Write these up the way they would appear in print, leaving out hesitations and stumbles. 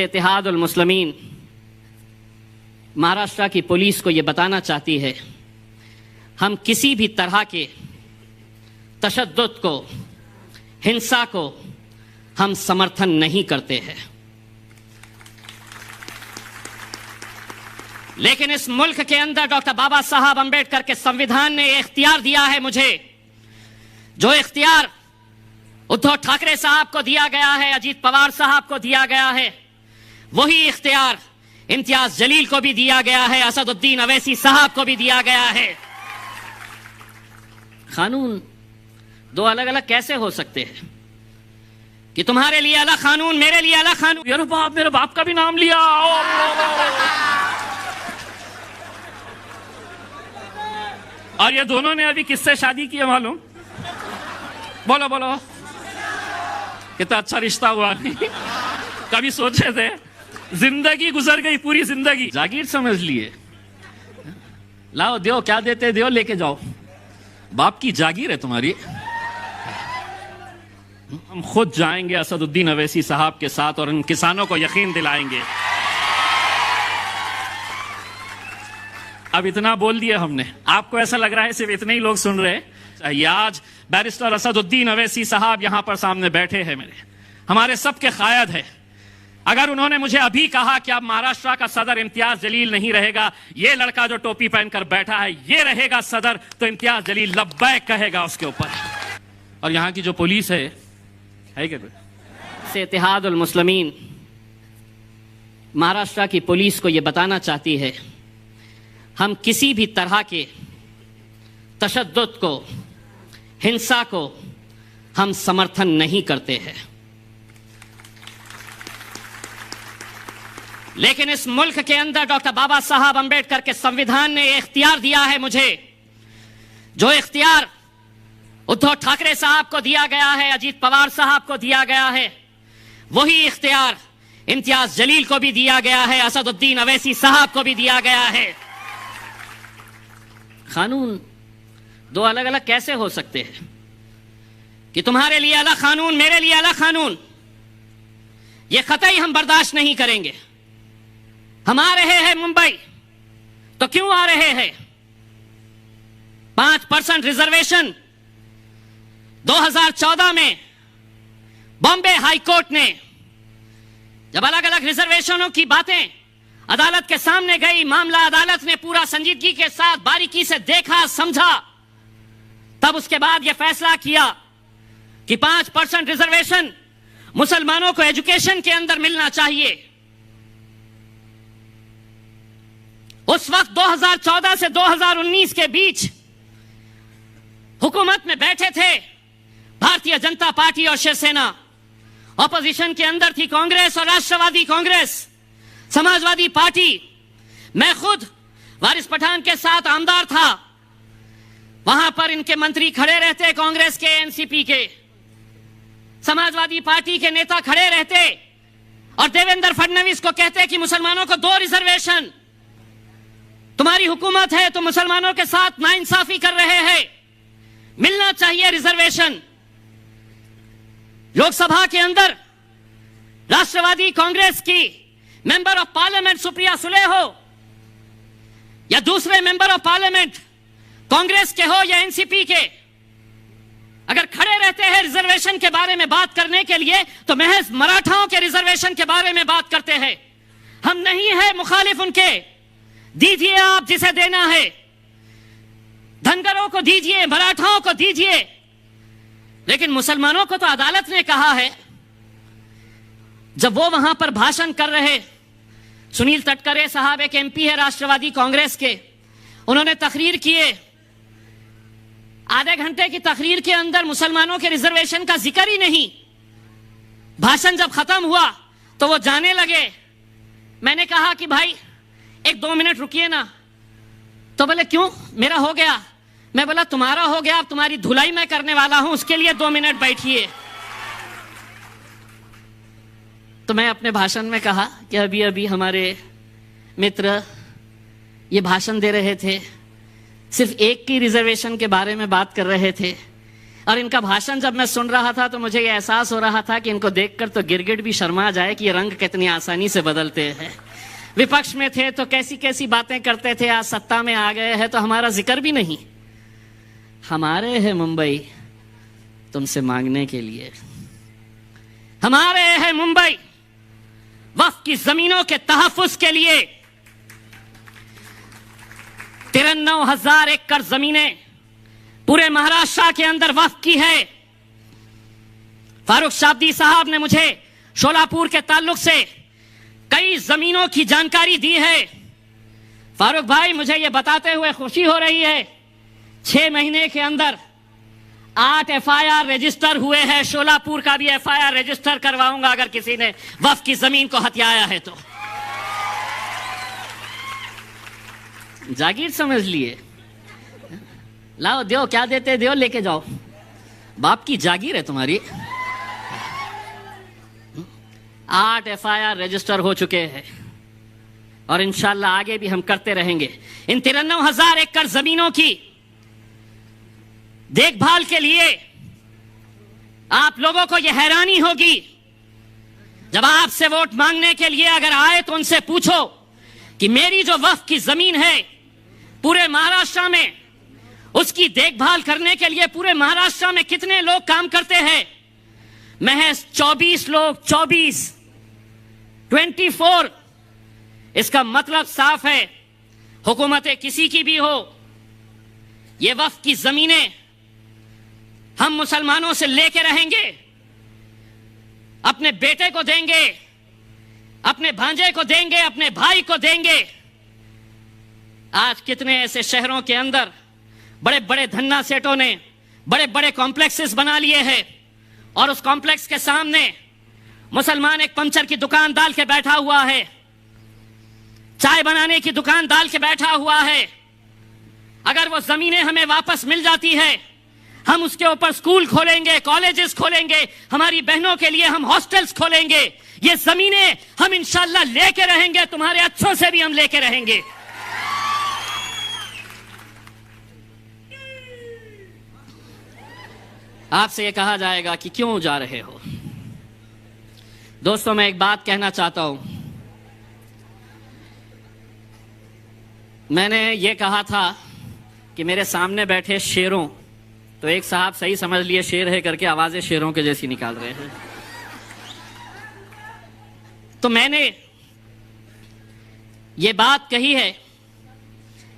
इत्तेहाद उल मुस्लिमीन महाराष्ट्र की पुलिस को यह बताना चाहती है, हम किसी भी तरह के तशद्दुद को, हिंसा को हम समर्थन नहीं करते हैं। लेकिन इस मुल्क के अंदर डॉक्टर बाबा साहब अंबेडकर के संविधान ने यह इख्तियार दिया है मुझे, जो इख्तियार उद्धव ठाकरे साहब को दिया गया है, अजीत पवार साहब को दिया गया है, वही इख्तियार इम्तियाज जलील को भी दिया गया है, असदुद्दीन अवैसी साहब को भी दिया गया है। कानून दो अलग अलग कैसे हो सकते हैं कि तुम्हारे लिए अलग कानून, मेरे लिए अलग कानून? यार बाप, मेरे बाप का भी नाम लिया। और ये दोनों ने अभी किससे शादी की है मालूम? बोलो बोलो, कितना अच्छा रिश्ता हुआ। कभी सोचे थे? जिंदगी गुजर गई, पूरी जिंदगी जागीर समझ लिए। लाओ दो, क्या देते दो, लेके जाओ। बाप की जागीर है तुम्हारी। हम खुद जाएंगे असदुद्दीन अवैसी साहब के साथ और इन किसानों को यकीन दिलाएंगे। अब इतना बोल दिया हमने, आपको ऐसा लग रहा है सिर्फ इतने ही लोग सुन रहे हैं? ये आज बैरिस्टर असदुद्दीन अवैसी साहब यहां पर सामने बैठे हैं, मेरे हमारे सबके कायद है। अगर उन्होंने मुझे अभी कहा कि अब महाराष्ट्र का सदर इम्तियाज जलील नहीं रहेगा, ये लड़का जो टोपी पहनकर बैठा है ये रहेगा सदर, तो इम्तियाज जलील लब्बैक कहेगा उसके ऊपर। और यहां की जो पुलिस है क्या कोई? इत्तेहाद उल मुस्लिमीन महाराष्ट्र की पुलिस को यह बताना चाहती है, हम किसी भी तरह के तशद्दुद को, हिंसा को हम समर्थन नहीं करते हैं। लेकिन इस मुल्क के अंदर डॉक्टर बाबा साहब अंबेडकर के संविधान ने यह इख्तियार दिया है मुझे, जो इख्तियार उद्धव ठाकरे साहब को दिया गया है, अजीत पवार साहब को दिया गया है, वही इख्तियार इम्तियाज जलील को भी दिया गया है, असदुद्दीन अवैसी साहब को भी दिया गया है। कानून दो अलग अलग कैसे हो सकते हैं कि तुम्हारे लिए अलग कानून, मेरे लिए अलग कानून? यह कतई हम बर्दाश्त नहीं करेंगे। हम आ रहे हैं मुंबई, तो क्यों आ रहे हैं? 5% रिजर्वेशन 2014 में बॉम्बे हाईकोर्ट ने जब अलग अलग रिजर्वेशनों की बातें अदालत के सामने गई, मामला अदालत ने पूरा संजीदगी के साथ बारीकी से देखा, समझा, तब उसके बाद यह फैसला किया कि 5% रिजर्वेशन मुसलमानों को एजुकेशन के अंदर मिलना चाहिए। उस वक्त 2014 से 2019 के बीच हुकूमत में बैठे थे भारतीय जनता पार्टी और शिवसेना, ऑपोजिशन के अंदर थी कांग्रेस और राष्ट्रवादी कांग्रेस, समाजवादी पार्टी। मैं खुद वारिस पठान के साथ आमदार था, वहां पर इनके मंत्री खड़े रहते, कांग्रेस के, एनसीपी के, समाजवादी पार्टी के नेता खड़े रहते और देवेंद्र फडणवीस को कहते कि मुसलमानों को 2 रिजर्वेशन, तुम्हारी हुकूमत है तो मुसलमानों के साथ नाइंसाफी कर रहे हैं, मिलना चाहिए रिजर्वेशन। लोकसभा के अंदर राष्ट्रवादी कांग्रेस की member of parliament Supriya Sule हो या दूसरे मेंबर ऑफ पार्लियामेंट कांग्रेस के हो या एनसीपी के, अगर खड़े रहते हैं रिजर्वेशन के बारे में बात करने के लिए, तो महज मराठाओं के रिजर्वेशन के बारे में बात करते हैं। हम नहीं है मुखालिफ उनके, दीजिए आप जिसे देना है, धनगरों को दीजिए, मराठाओं को दीजिए, लेकिन मुसलमानों को तो अदालत ने कहा है। जब वो वहां पर भाषण कर रहे, सुनील तटकरे साहब एक एमपी है राष्ट्रवादी कांग्रेस के, उन्होंने तकरीर किए, आधे घंटे की तकरीर के अंदर मुसलमानों के रिजर्वेशन का जिक्र ही नहीं। भाषण जब खत्म हुआ तो वो जाने लगे। मैंने कहा कि भाई 1-2 मिनट रुकिए ना, तो बोले क्यों, मेरा हो गया। मैं बोला तुम्हारा हो गया, अब तुम्हारी धुलाई मैं करने वाला हूं, उसके लिए 2 मिनट बैठिए। तो मैं अपने भाषण में कहा कि अभी अभी हमारे मित्र ये भाषण दे रहे थे, सिर्फ एक की रिजर्वेशन के बारे में बात कर रहे थे, और इनका भाषण जब मैं सुन रहा था तो मुझे ये एहसास हो रहा था कि इनको देखकर तो गिरगिट भी शर्मा जाए कि ये रंग कितनी आसानी से बदलते हैं। विपक्ष में थे तो कैसी कैसी बातें करते थे, आज सत्ता में आ गए हैं तो हमारा जिक्र भी नहीं। हमारे है मुंबई तुमसे मांगने के लिए, हमारे है मुंबई वक्फ की जमीनों के तहफ्फुज के लिए। 93,000 एकड़ जमीनें पूरे महाराष्ट्र के अंदर वक्फ की है। फारूक शाब्दी साहब ने मुझे शोलापुर के ताल्लुक से कई जमीनों की जानकारी दी है। फारूक भाई, मुझे यह बताते हुए खुशी हो रही है 6 महीने के अंदर 8 FIR रजिस्टर हुए हैं। शोलापुर का भी FIR रजिस्टर करवाऊंगा अगर किसी ने वक्फ की जमीन को हथियाया है तो। जागीर समझ लिए, लाओ दो, क्या देते दो, लेके जाओ, बाप की जागीर है तुम्हारी। 8 FIR रजिस्टर हो चुके हैं और इंशाल्लाह आगे भी हम करते रहेंगे। इन 93,000 एकड़ जमीनों की देखभाल के लिए आप लोगों को यह हैरानी होगी जब आपसे वोट मांगने के लिए अगर आए तो उनसे पूछो कि मेरी जो वक्फ की जमीन है पूरे महाराष्ट्र में, उसकी देखभाल करने के लिए पूरे महाराष्ट्र में कितने लोग काम करते हैं? महज 24 लोग। 24। इसका मतलब साफ है, हुकूमतें किसी की भी हो, ये वक्फ की जमीनें हम मुसलमानों से लेके रहेंगे, अपने बेटे को देंगे, अपने भांजे को देंगे, अपने भाई को देंगे। आज कितने ऐसे शहरों के अंदर बड़े बड़े धन्ना सेठों ने बड़े बड़े कॉम्प्लेक्सेस बना लिए हैं और उस कॉम्प्लेक्स के सामने मुसलमान एक पंचर की दुकान डाल के बैठा हुआ है, चाय बनाने की दुकान डाल के बैठा हुआ है। अगर वो जमीनें हमें वापस मिल जाती है, हम उसके ऊपर स्कूल खोलेंगे, कॉलेजेस खोलेंगे, हमारी बहनों के लिए हम हॉस्टल्स खोलेंगे। ये जमीनें हम इंशाल्लाह लेके रहेंगे, तुम्हारे अच्छों से भी हम लेके रहेंगे। आपसे ये कहा जाएगा कि क्यों जा रहे हो। दोस्तों, मैं एक बात कहना चाहता हूं। मैंने ये कहा था कि मेरे सामने बैठे शेरों, तो एक साहब सही समझ लिए शेर है करके आवाजें शेरों के जैसी निकाल रहे हैं। तो मैंने ये बात कही है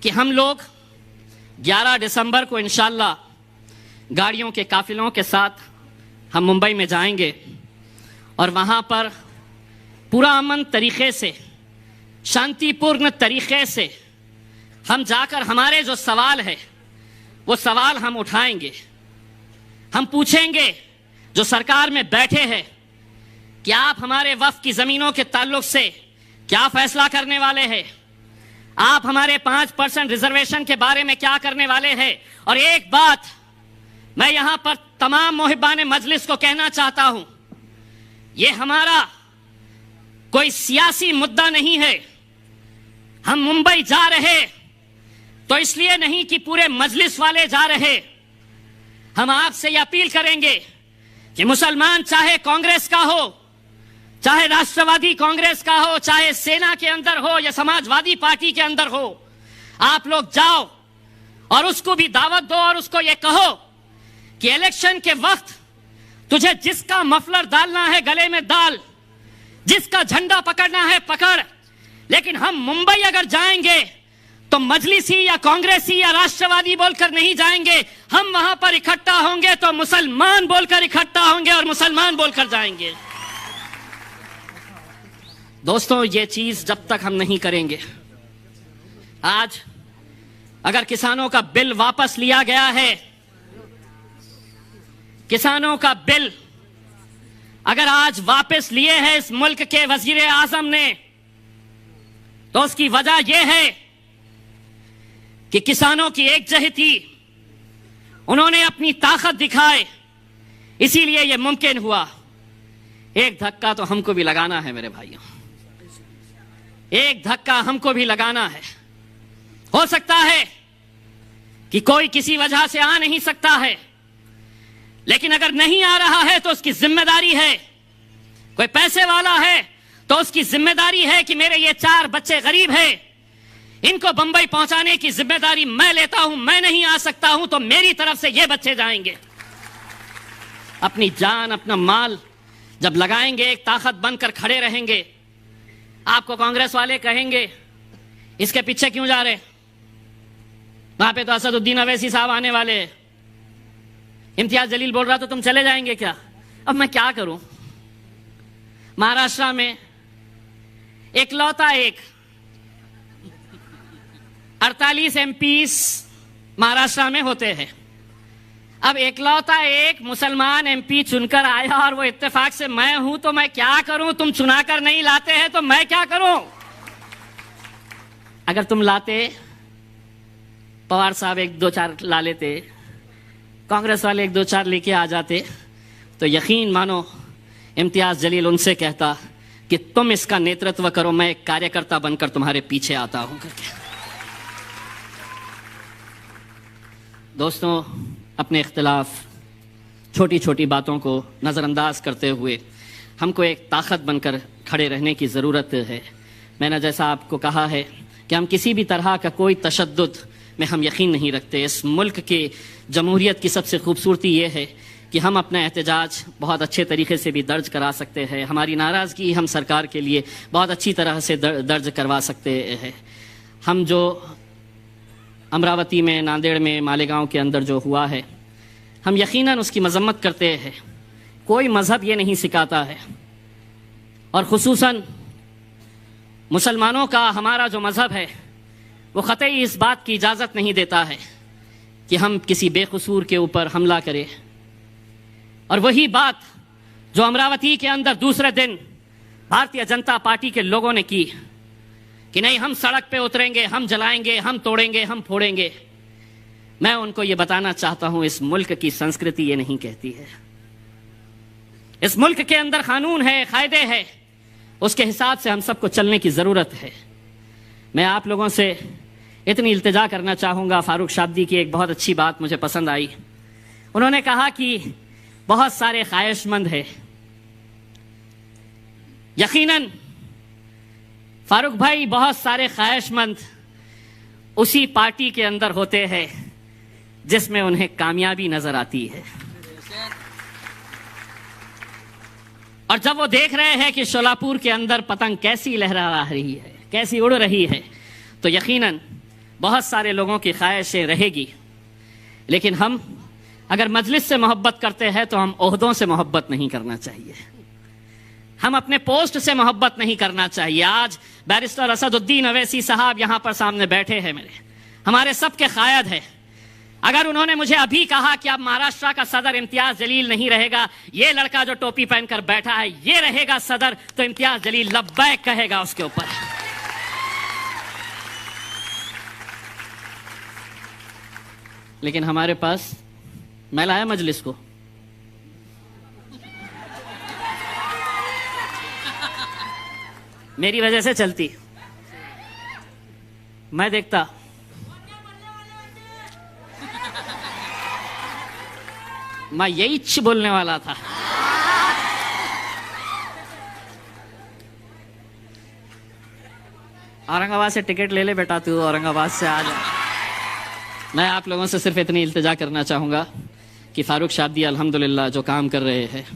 कि हम लोग 11 दिसंबर को इंशाल्लाह गाड़ियों के काफिलों के साथ हम मुंबई में जाएंगे और वहां पर पूरा अमन तरीके से, शांतिपूर्ण तरीके से हम जाकर हमारे जो सवाल है वो सवाल हम उठाएंगे। हम पूछेंगे जो सरकार में बैठे हैं कि आप हमारे वक्फ की जमीनों के ताल्लुक से क्या फैसला करने वाले हैं, आप हमारे 5% रिजर्वेशन के बारे में क्या करने वाले हैं। और एक बात मैं यहां पर तमाम मुहिब्बान मजलिस को कहना चाहता हूं, यह हमारा कोई सियासी मुद्दा नहीं है। हम मुंबई जा रहे तो इसलिए नहीं कि पूरे मजलिस वाले जा रहे। हम आपसे यह अपील करेंगे कि मुसलमान चाहे कांग्रेस का हो, चाहे राष्ट्रवादी कांग्रेस का हो, चाहे सेना के अंदर हो या समाजवादी पार्टी के अंदर हो, आप लोग जाओ और उसको भी दावत दो और उसको ये कहो कि इलेक्शन के वक्त तुझे जिसका मफलर डालना है गले में डाल, जिसका झंडा पकड़ना है पकड़, लेकिन हम मुंबई अगर जाएंगे तो मजलिसी या कांग्रेसी या राष्ट्रवादी बोलकर नहीं जाएंगे। हम वहां पर इकट्ठा होंगे तो मुसलमान बोलकर इकट्ठा होंगे और मुसलमान बोलकर जाएंगे। दोस्तों, ये चीज जब तक हम नहीं करेंगे, आज अगर किसानों का बिल वापस लिया गया है, किसानों का बिल अगर आज वापस लिए है इस मुल्क के वजीर आजम ने, तो उसकी वजह यह है कि किसानों की एकजुटती, उन्होंने अपनी ताकत दिखाए, इसीलिए यह मुमकिन हुआ। एक धक्का तो हमको भी लगाना है मेरे भाइयों, एक धक्का हमको भी लगाना है। हो सकता है कि कोई किसी वजह से आ नहीं सकता है, लेकिन अगर नहीं आ रहा है तो उसकी जिम्मेदारी है, कोई पैसे वाला है तो उसकी जिम्मेदारी है कि मेरे ये 4 बच्चे गरीब हैं, इनको बंबई पहुंचाने की जिम्मेदारी मैं लेता हूं, मैं नहीं आ सकता हूं तो मेरी तरफ से ये बच्चे जाएंगे। अपनी जान अपना माल जब लगाएंगे, एक ताकत बनकर खड़े रहेंगे। आपको कांग्रेस वाले कहेंगे इसके पीछे क्यों जा रहे, वहां पे तो असदुद्दीन अवैसी साहब आने वाले हैं। इम्तियाज जलील बोल रहा तो तुम चले जाएंगे क्या? अब मैं क्या करूं? महाराष्ट्र में इकलौता एक 48 एमपीस महाराष्ट्र में होते हैं। अब इकलौता एक मुसलमान एमपी चुनकर आया और वो इत्तेफाक से मैं हूं, तो मैं क्या करूं? तुम चुनाकर नहीं लाते हैं तो मैं क्या करूं? अगर तुम लाते, पवार साहब 1-2-4 ला लेते, कांग्रेस वाले 1-2-4 लेके आ जाते, तो यकीन मानो इम्तियाज जलील उनसे कहता कि तुम इसका नेतृत्व करो, मैं एक कार्यकर्ता बनकर तुम्हारे पीछे आता हूं करके। दोस्तों, अपने इख्तिलाफ, छोटी छोटी बातों को नज़रअंदाज करते हुए हमको एक ताकत बनकर खड़े रहने की ज़रूरत है। मैंने जैसा आपको कहा है कि हम किसी भी तरह का कोई तशद्दुद में हम यकीन नहीं रखते। इस मुल्क के जमहूरियत की सबसे खूबसूरती ये है कि हम अपना एहतजाज बहुत अच्छे तरीके से भी दर्ज करा सकते हैं। हमारी नाराज़गी हम सरकार के लिए बहुत अच्छी तरह से दर्ज करवा सकते हैं। हम जो अमरावती में, नांदेड़ में, मालेगांव के अंदर जो हुआ है, हम यकीनन उसकी मजम्मत करते हैं। कोई मज़हब ये नहीं सिखाता है, और ख़ुसूसन मुसलमानों का हमारा जो मज़हब है वो क़तई इस बात की इजाज़त नहीं देता है कि हम किसी बेकसूर के ऊपर हमला करें। और वही बात जो अमरावती के अंदर दूसरे दिन भारतीय जनता पार्टी के लोगों ने की कि नहीं, हम सड़क पे उतरेंगे, हम जलाएंगे, हम तोड़ेंगे, हम फोड़ेंगे। मैं उनको ये बताना चाहता हूं, इस मुल्क की संस्कृति ये नहीं कहती है। इस मुल्क के अंदर कानून है, कायदे है, उसके हिसाब से हम सबको चलने की ज़रूरत है। मैं आप लोगों से इतनी इल्तिजा करना चाहूँगा। फारूक शाब्दी की एक बहुत अच्छी बात मुझे पसंद आई। उन्होंने कहा कि बहुत सारे ख्वाहिशमंद हैं। यकीनन फारूक भाई, बहुत सारे ख्वाहिशमंद उसी पार्टी के अंदर होते हैं जिसमें उन्हें कामयाबी नजर आती है। और जब वो देख रहे हैं कि शोलापुर के अंदर पतंग कैसी लहरा रही है, कैसी उड़ रही है, तो यकीनन बहुत सारे लोगों की ख्वाहिशें रहेगी। लेकिन हम अगर मजलिस से मोहब्बत करते हैं तो हम ओहदों से मोहब्बत नहीं करना चाहिए, हम अपने पोस्ट से मोहब्बत नहीं करना चाहिए। आज बैरिस्टर असदुद्दीन अवैसी साहब यहां पर सामने बैठे हैं, हमारे सबके कायद है। अगर उन्होंने मुझे अभी कहा कि अब महाराष्ट्र का सदर इम्तियाज जलील नहीं रहेगा, ये लड़का जो टोपी पहनकर बैठा है ये रहेगा सदर, तो इम्तियाज जलील लब्बैक कहेगा उसके ऊपर। लेकिन हमारे पास, मैं लाया मजलिस को, मेरी वजह से चलती, मैं देखता मैं यही बोलने वाला था। औरंगाबाद से टिकट ले ले बेटा, तू औरंगाबाद से आ जा। मैं आप लोगों से सिर्फ इतनी इल्तिजा करना चाहूँगा कि फारूक शाब्दी अल्हम्दुलिल्लाह जो काम कर रहे हैं,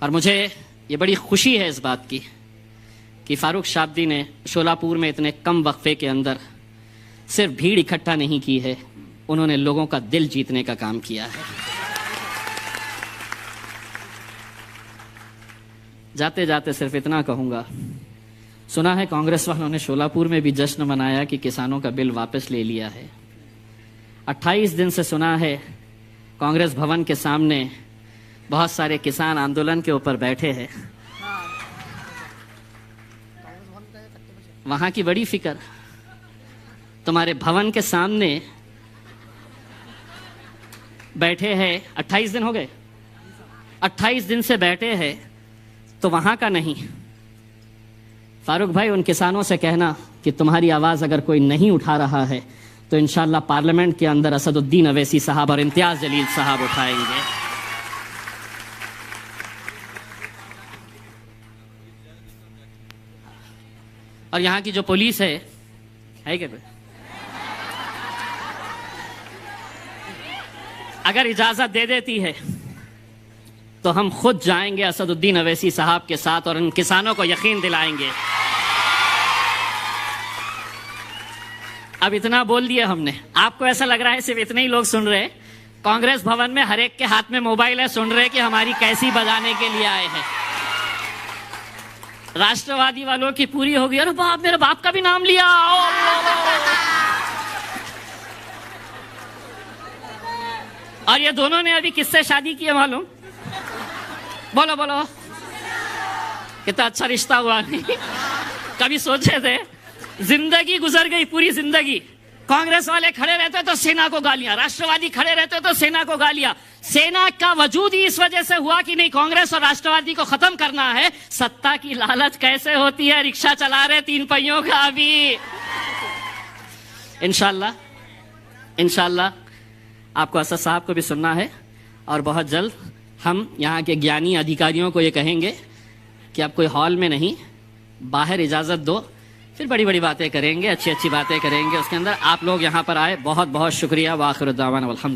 और मुझे ये बड़ी खुशी है इस बात की कि फारूक शाब्दी ने शोलापुर में इतने कम वक्फे के अंदर सिर्फ भीड़ इकट्ठा नहीं की है, उन्होंने लोगों का दिल जीतने का काम किया है। जाते जाते सिर्फ इतना कहूँगा, सुना है कांग्रेस वालों ने शोलापुर में भी जश्न मनाया कि किसानों का बिल वापस ले लिया है। 28 दिन से सुना है कांग्रेस भवन के सामने बहुत सारे किसान आंदोलन के ऊपर बैठे हैं। वहां की बड़ी फिक्र, तुम्हारे भवन के सामने बैठे हैं। 28 दिन हो गए, 28 दिन से बैठे हैं, तो वहां का नहीं। फारूक भाई, उन किसानों से कहना कि तुम्हारी आवाज़ अगर कोई नहीं उठा रहा है तो इंशाल्लाह पार्लियामेंट के अंदर असदुद्दीन अवैसी साहब और इम्तियाज जलील साहब उठाएंगे। और यहाँ की जो पुलिस है क्या कोई? अगर इजाजत दे देती है तो हम खुद जाएंगे असदुद्दीन अवैसी साहब के साथ और उन किसानों को यकीन दिलाएंगे। अब इतना बोल दिया हमने। आपको ऐसा लग रहा है सिर्फ इतने ही लोग सुन रहे हैं? कांग्रेस भवन में हर एक के हाथ में मोबाइल है, सुन रहे कि हमारी कैसी बजाने के लिए आए हैं। राष्ट्रवादी वालों की पूरी हो गई। अरे बाप, मेरे बाप का भी नाम लिया। और ये दोनों ने अभी किससे शादी की है मालूम? बोलो बोलो, कितना अच्छा रिश्ता हुआ। नहीं कभी सोचे थे? जिंदगी गुजर गई, पूरी जिंदगी कांग्रेस वाले खड़े रहते तो सेना को गालियां, राष्ट्रवादी खड़े रहते तो सेना को गालियां। सेना का वजूद ही इस वजह से हुआ कि नहीं, कांग्रेस और राष्ट्रवादी को खत्म करना है। सत्ता की लालच कैसे होती है? रिक्शा चला रहे 3 पहियों का। अभी इंशाल्लाह आपको असद साहब को भी सुनना है और बहुत जल्द हम यहाँ के ज्ञानी अधिकारियों को ये कहेंगे कि आप कोई हॉल में नहीं, बाहर इजाजत दो, फिर बड़ी बड़ी बातें करेंगे, अच्छी अच्छी बातें करेंगे। उसके अंदर आप लोग यहाँ पर आए, बहुत बहुत शुक्रिया। वाखिर दावाना अल्हम्दुलिल्लाह।